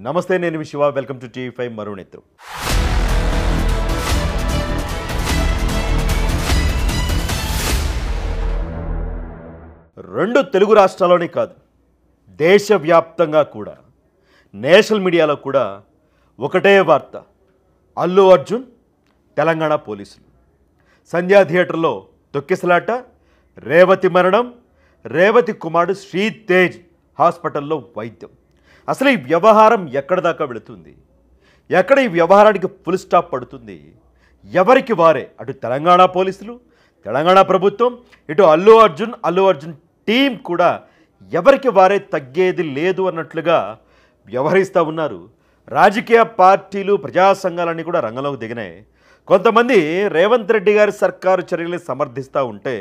నమస్తే, నేను మీ శివ. వెల్కమ్ టు టీవీ5 మరునెత్తు. రెండు తెలుగు రాష్ట్రాల్లోనే కాదు, దేశవ్యాప్తంగా కూడా నేషనల్ మీడియాలో కూడా ఒకటే వార్త. అల్లు అర్జున్, తెలంగాణ పోలీసులు. సంధ్యా థియేటర్లో తొక్కిసలాట, రేవతి మరణం, రేవతి కుమారుడు శ్రీతేజ్ హాస్పిటల్లో వైద్యం. అసలు ఈ వ్యవహారం ఎక్కడి దాకా వెళుతుంది? ఎక్కడ ఈ వ్యవహారానికి ఫుల్ స్టాప్ పడుతుంది? ఎవరికి వారే, అటు తెలంగాణ పోలీసులు, తెలంగాణ ప్రభుత్వం, ఇటు అల్లు అర్జున్ టీం కూడా ఎవరికి వారే తగ్గేది లేదు అన్నట్లుగా వ్యవహరిస్తూ ఉన్నారు. రాజకీయ పార్టీలు, ప్రజా సంఘాలన్నీ కూడా రంగంలోకి దిగినాయి. కొంతమంది రేవంత్ రెడ్డి గారి సర్కారు చర్యల్ని సమర్థిస్తూ ఉంటే,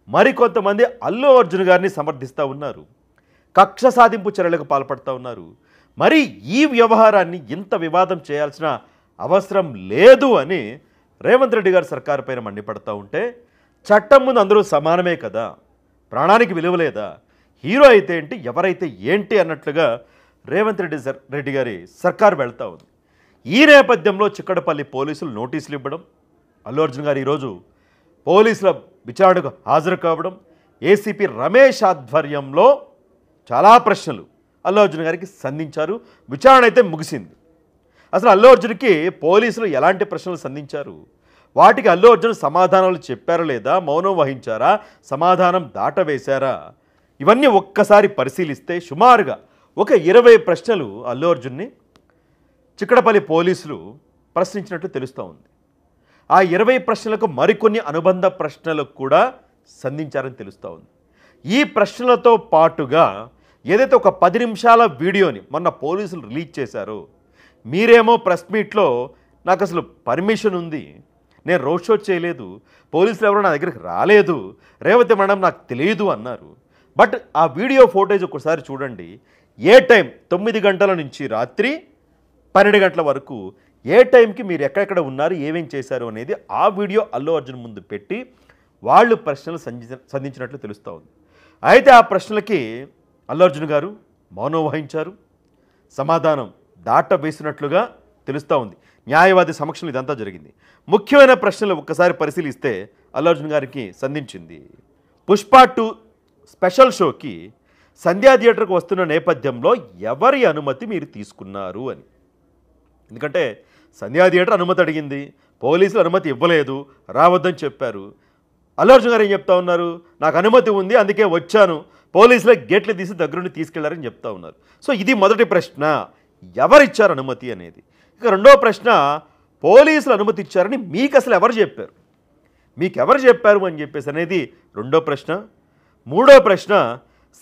మరికొంతమంది అల్లు అర్జున్ గారిని సమర్థిస్తూ ఉన్నారు. కక్ష సాధింపు చర్యలకు పాల్పడుతూ ఉన్నారు. మరి ఈ వ్యవహారాన్ని ఇంత వివాదం చేయాల్సిన అవసరం లేదు అని రేవంత్ రెడ్డి గారి సర్కారు పైన మండిపడుతూ ఉంటే, చట్టం ముందు అందరూ సమానమే కదా, ప్రాణానికి విలువ లేదా, హీరో అయితే ఏంటి, ఎవరైతే ఏంటి అన్నట్లుగా రేవంత్ రెడ్డి గారి సర్కారు వెళ్తూ ఉంది. ఈ నేపథ్యంలో చిక్కడపల్లి పోలీసులు నోటీసులు ఇవ్వడం, అల్లు అర్జున్ గారు ఈరోజు పోలీసుల విచారణకు హాజరు కావడం, ఏసీపీ రమేష్ ఆధ్వర్యంలో చాలా ప్రశ్నలు అల్లు అర్జున్ గారికి సంధించారు. విచారణ అయితే ముగిసింది. అసలు అల్లు అర్జున్కి పోలీసులు ఎలాంటి ప్రశ్నలు సంధించారు, వాటికి అల్లు అర్జున్ సమాధానాలు చెప్పారా లేదా, మౌనం వహించారా, సమాధానం దాటవేశారా, ఇవన్నీ ఒక్కసారి పరిశీలిస్తే సుమారుగా ఒక 20 ప్రశ్నలు అల్లు అర్జున్ని చిక్కడపల్లి పోలీసులు ప్రశ్నించినట్లు తెలుస్తూ ఉంది. ఆ 20 ప్రశ్నలకు మరికొన్ని అనుబంధ ప్రశ్నలకు కూడా సంధించారని తెలుస్తూ ఉంది. ఈ ప్రశ్నలతో పాటుగా ఏదైతే ఒక 10 నిమిషాల వీడియోని మొన్న పోలీసులు రిలీజ్ చేశారో, మీరేమో ప్రెస్ మీట్లో నాకు అసలు పర్మిషన్ ఉంది, నేను రోడ్ షో చేయలేదు, పోలీసులు ఎవరో నా దగ్గరికి రాలేదు, రేవతి మేడం నాకు తెలియదు అన్నారు. బట్ ఆ వీడియో ఫోటేజ్ ఒకసారి చూడండి. ఏ టైం 9 గంటల నుంచి రాత్రి 12 గంటల వరకు ఏ టైంకి మీరు ఎక్కడెక్కడ ఉన్నారు, ఏమేం చేశారు అనేది ఆ వీడియో అల్లు అర్జున్ ముందు పెట్టి వాళ్ళు ప్రశ్నలు సంధించినట్లు తెలుస్తూ ఉంది. అయితే ఆ ప్రశ్నలకి అల్లు అర్జున్ గారు మౌనం వహించారు, సమాధానం దాట వేసినట్లుగా తెలుస్తూ ఉంది. న్యాయవాది సమక్షంలో ఇదంతా జరిగింది. ముఖ్యమైన ప్రశ్నలు ఒక్కసారి పరిశీలిస్తే అల్లు అర్జున్ గారికి సంధించింది. పుష్ప 2 స్పెషల్ షోకి సంధ్యా థియేటర్కి వస్తున్న నేపథ్యంలో ఎవరి అనుమతి మీరు తీసుకున్నారు అని. ఎందుకంటే సంధ్యా థియేటర్ అనుమతి అడిగింది, పోలీసులు అనుమతి ఇవ్వలేదు, రావద్దని చెప్పారు. అల్లు అర్జున్ గారు ఏం చెప్తా ఉన్నారు, నాకు అనుమతి ఉంది అందుకే వచ్చాను, పోలీసులే గేట్లు తీసి దగ్గరుండి తీసుకెళ్లారని చెప్తా ఉన్నారు. సో ఇది మొదటి ప్రశ్న, ఎవరిచ్చారు అనుమతి అనేది. ఇక రెండో ప్రశ్న, పోలీసులు అనుమతి ఇచ్చారని మీకు అసలు ఎవరు చెప్పారు, మీకు ఎవరు చెప్పారు అని చెప్పేసి అనేది రెండో ప్రశ్న. మూడో ప్రశ్న,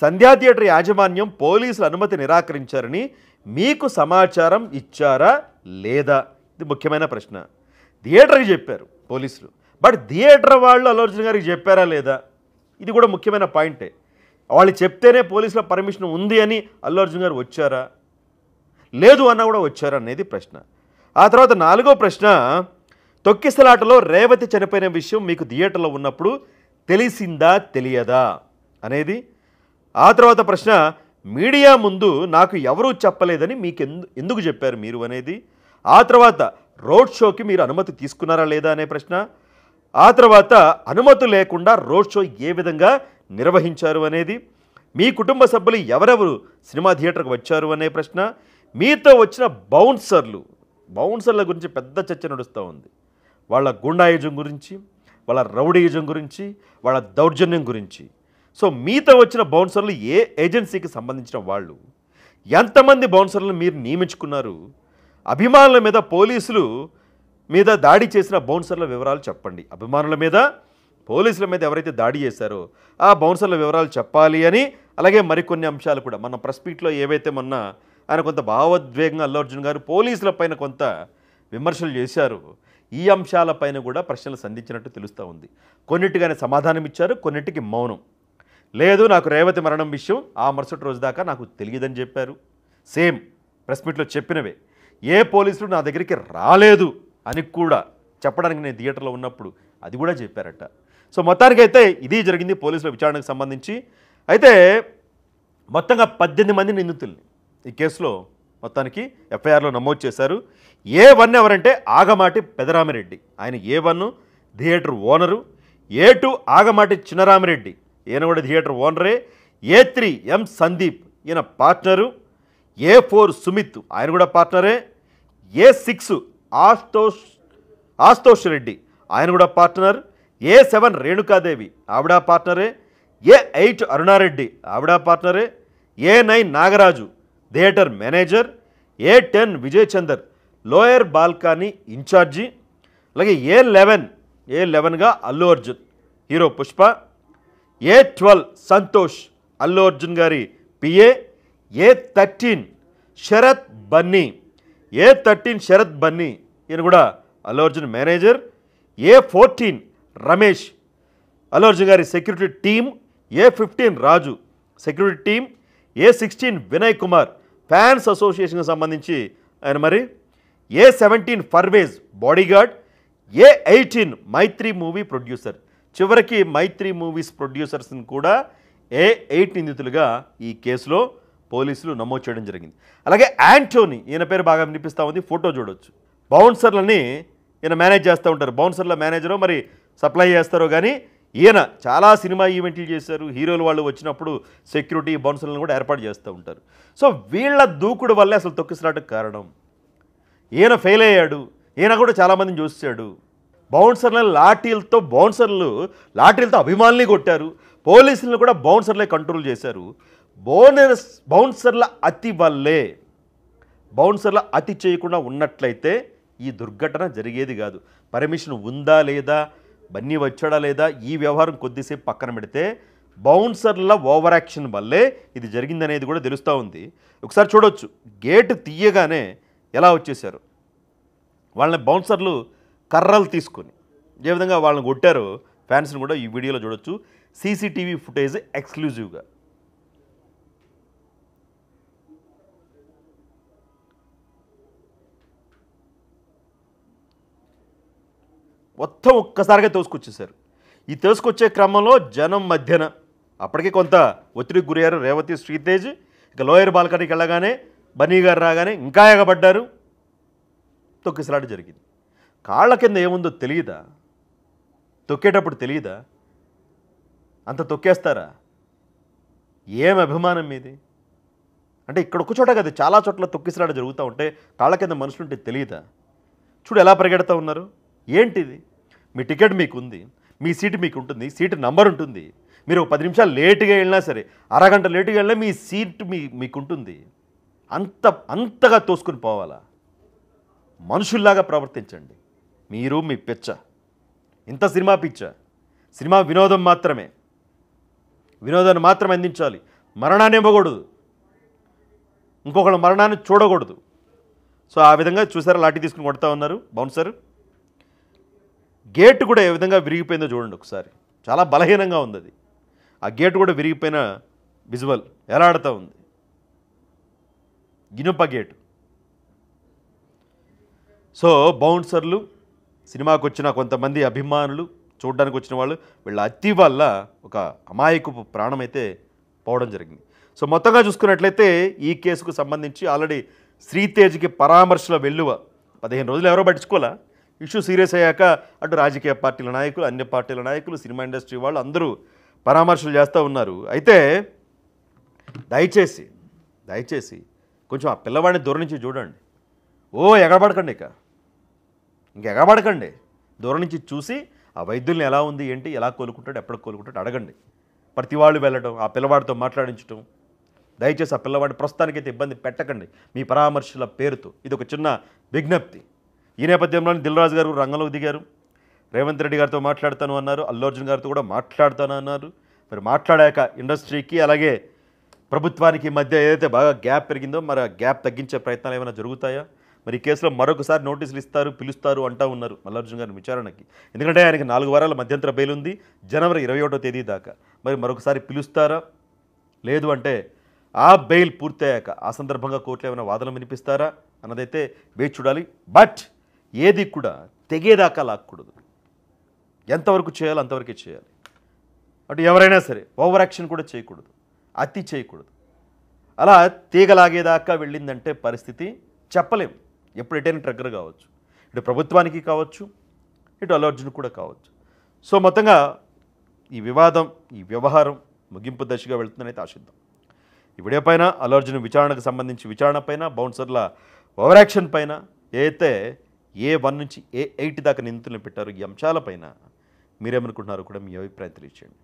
సంధ్యా థియేటర్ యాజమాన్యం పోలీసులు అనుమతి నిరాకరించారని మీకు సమాచారం ఇచ్చారా లేదా, ఇది ముఖ్యమైన ప్రశ్న. థియేటర్కి చెప్పారు పోలీసులు, బట్ థియేటర్ వాళ్ళు అల్లు అర్జున్ గారికి చెప్పారా లేదా, ఇది కూడా ముఖ్యమైన పాయింటే. వాళ్ళు చెప్తేనే పోలీసుల పర్మిషన్ ఉంది అని అల్లు అర్జున్ గారు వచ్చారా, లేదు అన్నా కూడా వచ్చారా అనేది ప్రశ్న. ఆ తర్వాత నాలుగో ప్రశ్న, తొక్కిసలాటలో రేవతి చనిపోయిన విషయం మీకు థియేటర్లో ఉన్నప్పుడు తెలిసిందా తెలియదా అనేది. ఆ తర్వాత ప్రశ్న, మీడియా ముందు నాకు ఎవరూ చెప్పలేదని మీకు ఎందుకు చెప్పారు మీరు అనేది. ఆ తర్వాత రోడ్ షోకి మీరు అనుమతి తీసుకున్నారా లేదా అనే ప్రశ్న. ఆ తర్వాత అనుమతి లేకుండా రోడ్ షో ఏ విధంగా నిర్వహించారు అనేది. మీ కుటుంబ సభ్యులు ఎవరెవరు సినిమా థియేటర్కి వచ్చారు అనే ప్రశ్న. మీతో వచ్చిన బౌన్సర్ల గురించి పెద్ద చర్చ నడుస్తూ ఉంది. వాళ్ళ గుండాయుజం గురించి, వాళ్ళ రౌడీయుజం గురించి, వాళ్ళ దౌర్జన్యం గురించి. సో మీతో వచ్చిన బౌన్సర్లు ఏ ఏజెన్సీకి సంబంధించిన వాళ్ళు, ఎంతమంది బౌన్సర్లను మీరు నియమించుకున్నారు, అభిమానుల మీద పోలీసులు మీద దాడి చేసిన బౌన్సర్ల వివరాలు చెప్పండి. అభిమానుల మీద, పోలీసుల మీద ఎవరైతే దాడి చేశారో ఆ బౌన్సర్ల వివరాలు చెప్పాలి అని. అలాగే మరికొన్ని అంశాలు కూడా మన ప్రెస్ మీట్లో ఏవైతే మొన్న ఆయన కొంత భావోద్వేగంగా అల్లు అర్జున్ గారు పోలీసుల పైన కొంత విమర్శలు చేశారు, ఈ అంశాలపైన కూడా ప్రశ్నలు సంధించినట్టు తెలుస్తూ ఉంది. కొన్నిటిగానే సమాధానం ఇచ్చారు, కొన్నిటికి మౌనం. లేదు, నాకు రేవతి మరణం విషయం ఆ మరుసటి రోజు దాకా నాకు తెలియదని చెప్పారు. సేమ్ ప్రెస్ మీట్లో చెప్పినవే. ఏ పోలీసులు నా దగ్గరికి రాలేదు అని కూడా చెప్పడానికి నేను థియేటర్లో ఉన్నప్పుడు అది కూడా చెప్పారట. సో మొత్తానికైతే ఇది జరిగింది పోలీసుల విచారణకు సంబంధించి. అయితే మొత్తంగా 18 మంది నిందితుల్ని ఈ కేసులో మొత్తానికి ఎఫ్ఐఆర్లో నమోదు చేశారు. A1 ఎవరంటే ఆగమాటి పెదరామిరెడ్డి, ఆయన A1 థియేటర్ ఓనరు. A2 ఆగమాటి చిన్నరామిరెడ్డి, ఈయన కూడా థియేటర్ ఓనరే. A3 ఎం సందీప్, ఈయన పార్ట్నరు. A4 సుమిత్, ఆయన కూడా పార్ట్నరే. A6 ఆస్తోష్ రెడ్డి, ఆయన కూడా పార్ట్నర్. A7 రేణుకాదేవి, ఆవిడ పార్ట్నరే. A8 అరుణారెడ్డి, ఆవిడ పార్ట్నరే. A9 Nagaraju, theatre manager. A10 Vijay Chander, lower balcony incharge. అలాగే A11గా అల్లు అర్జున్, హీరో పుష్ప. A12 సంతోష్, అల్లు అర్జున్ గారి పిఏ. A13 శరత్ బన్నీ, ఈయన కూడా అల్లు అర్జున్ మేనేజర్. A14 రమేష్, అల్లు అర్జున్ గారి సెక్యూరిటీ టీమ్. A15 రాజు, security team. A16 Vinay Kumar, fans అసోసియేషన్కి సంబంధించి ఆయన మరి. A17 Parvez, bodyguard. A18 మైత్రి మూవీ ప్రొడ్యూసర్. చివరికి మైత్రి మూవీస్ ప్రొడ్యూసర్స్ని కూడా A8 నిందితులుగా ఈ కేసులో పోలీసులు నమోదు చేయడం జరిగింది. అలాగే యాంటోనీ, ఈయన పేరు బాగా వినిపిస్తూ ఉంది, ఫోటో చూడొచ్చు. బౌన్సర్లని ఈయన మేనేజ్ చేస్తూ ఉంటారు. బౌన్సర్ల మేనేజరో మరి సప్లై చేస్తారో కానీ ఈయన చాలా సినిమా ఈవెంట్లు చేశారు. హీరోలు వాళ్ళు వచ్చినప్పుడు సెక్యూరిటీ బౌన్సర్లను కూడా ఏర్పాటు చేస్తూ ఉంటారు. సో వీళ్ళ దూకుడు వల్లే అసలు తొక్కిసలాటకు కారణం. ఈయన ఫెయిల్ అయ్యాడు, ఈయన కూడా చాలామందిని చూశాడు. బౌన్సర్లు లాఠీలతో అభిమానుల్ని కొట్టారు. పోలీసులను కూడా బౌన్సర్లే కంట్రోల్ చేశారు. బౌన్సర్ల అతి చేయకుండా ఉన్నట్లయితే ఈ దుర్ఘటన జరిగేది కాదు. పర్మిషన్ ఉందా లేదా, బన్నీ వచ్చాడా లేదా, ఈ వ్యవహారం కొద్దిసేపు పక్కన పెడితే బౌన్సర్ల ఓవర్ యాక్షన్ వల్లే ఇది జరిగిందనేది కూడా తెలుస్తూ ఉంది. ఒకసారి చూడొచ్చు, గేటు తీయగానే ఎలా వచ్చేసారు. వాళ్ళని బౌన్సర్లు కర్రలు తీసుకొని ఏ విధంగా వాళ్ళని కొట్టారో ఫ్యాన్స్ని కూడా ఈ వీడియోలో చూడొచ్చు. సీసీటీవీ ఫుటేజ్ ఎక్స్క్లూజివ్గా. మొత్తం ఒక్కసారిగా తోసుకొచ్చేసారు. ఈ తోసుకొచ్చే క్రమంలో జనం మధ్యన అప్పటికే కొంత ఒత్తిడికి గురయ్యారు రేవతి, శ్రీతేజ్. ఇక లోయర్ బాల్కనీకి వెళ్ళగానే బన్నీ గారు రాగానే ఇంకా ఎగబడ్డారు. తొక్కిసలాట జరిగింది. కాళ్ళ కింద ఏముందో తెలియదా? తొక్కేటప్పుడు తెలియదా? అంత తొక్కేస్తారా? ఏం అభిమానం మీది? అంటే ఇక్కడ ఒక చోట కదా, చాలా చోట్ల తొక్కిసలాట జరుగుతూ ఉంటే కాళ్ళ కింద మనుషులుంటే తెలియదా? చూడు ఎలా పరిగెడతా ఉన్నారు. ఏంటిది? మీ టికెట్ మీకు ఉంది, మీ సీటు మీకు ఉంటుంది, సీటు నంబర్ ఉంటుంది. మీరు 10 నిమిషాలు లేటుగా వెళ్ళినా సరే, అరగంట లేటుగా వెళ్ళినా మీ సీట్ మీకుంటుంది. అంతగా తోసుకుని పోవాలా? మనుషుల్లాగా ప్రవర్తించండి. మీరు మీ పిచ్చ, ఇంత సినిమా పిచ్చ. సినిమా వినోదం మాత్రమే, వినోదాన్ని మాత్రమే అందించాలి. మరణాన్ని ఇవ్వకూడదు, ఇంకొకళ్ళ మరణాన్ని చూడకూడదు. సో ఆ విధంగా చూసారా, లాఠీ తీసుకుని కొడతా ఉన్నారు బౌన్సర్. గేటు కూడా ఏ విధంగా విరిగిపోయిందో చూడండి ఒకసారి. చాలా బలహీనంగా ఉంది అది. ఆ గేటు కూడా విరిగిపోయిన విజువల్ ఎలా ఆడుతూ ఉంది. ఇనుప గేటు. సో బౌన్సర్లు, సినిమాకు వచ్చిన కొంతమంది అభిమానులు, చూడడానికి వచ్చిన వాళ్ళు, వీళ్ళ అతి వల్ల ఒక అమాయకపు ప్రాణం అయితే పోవడం జరిగింది. సో మొత్తంగా చూసుకున్నట్లయితే ఈ కేసుకు సంబంధించి ఆల్రెడీ శ్రీతేజ్కి పరామర్శల వెల్లువ 15 రోజులు ఎవరో పట్టించుకోవాలా. ఇష్యూ సీరియస్ అయ్యాక అటు రాజకీయ పార్టీల నాయకులు, అన్ని పార్టీల నాయకులు, సినిమా ఇండస్ట్రీ వాళ్ళు అందరూ పరామర్శలు చేస్తూ ఉన్నారు. అయితే దయచేసి కొంచెం ఆ పిల్లవాడిని దూరం నుంచి చూడండి. ఎగబడకండి, ఇంక ఎగబడకండి. దూరం నుంచి చూసి ఆ వైద్యుల్ని ఎలా ఉంది ఏంటి, ఎలా కోలుకుంటాడు, ఎప్పుడు కోలుకుంటాడు అడగండి. ప్రతి వాళ్ళు వెళ్ళడం, ఆ పిల్లవాడితో మాట్లాడించడం. దయచేసి ఆ పిల్లవాడిని ప్రస్తుతానికైతే ఇబ్బంది పెట్టకండి మీ పరామర్శల పేరుతో. ఇది ఒక చిన్న విజ్ఞప్తి. ఈ నేపథ్యంలోనే దిల్ రాజు గారు రంగంలో దిగారు. రేవంత్ రెడ్డి గారితో మాట్లాడతాను అన్నారు, అల్లు అర్జున్ గారితో కూడా మాట్లాడతాను అన్నారు. మరి మాట్లాడాక ఇండస్ట్రీకి అలాగే ప్రభుత్వానికి మధ్య ఏదైతే బాగా గ్యాప్ పెరిగిందో మరి ఆ గ్యాప్ తగ్గించే ప్రయత్నాలు ఏమైనా జరుగుతాయా? మరి ఈ కేసులో మరొకసారి నోటీసులు పిలుస్తారు అంటూ ఉన్నారు మల్లార్జున్ గారి విచారణకి. ఎందుకంటే ఆయనకి 4 వారాల మధ్యంతర బెయిల్ ఉంది, జనవరి 21వ తేదీ దాకా. మరి మరొకసారి పిలుస్తారా? లేదు అంటే ఆ బెయిల్ పూర్తయ్యాక ఆ సందర్భంగా కోర్టులో ఏమైనా వాదనలు వినిపిస్తారా అన్నదైతే వేచి చూడాలి. బట్ ఏది కూడా తెగేదాకా లాక్కూడదు. ఎంతవరకు చేయాలో అంతవరకే చేయాలి. అటు ఎవరైనా సరే ఓవర్ యాక్షన్ కూడా చేయకూడదు, అతి చేయకూడదు. అలా తీగలాగేదాకా వెళ్ళిందంటే పరిస్థితి చెప్పలేం. ఎప్పుడు ఎటైనా ట్రిగ్గర్ కావచ్చు, ఇటు ప్రభుత్వానికి కావచ్చు, ఇటు అల్లు అర్జున్ కూడా కావచ్చు. సో మొత్తంగా ఈ వివాదం, ఈ వ్యవహారం ముగింపు దశగా వెళ్తుందని అయితే ఆశిద్దాం. ఈ వీడియో పైన అల్లు అర్జున్ విచారణకు సంబంధించి విచారణ పైన, బౌన్సర్ల ఓవర్ యాక్షన్ పైన, ఏదైతే A1 నుంచి A8 దాకా నిందితులను పెట్టారు, ఈ అంశాలపైన మీరేమనుకుంటున్నారో కూడా మీ అభిప్రాయం తెలియచేయండి.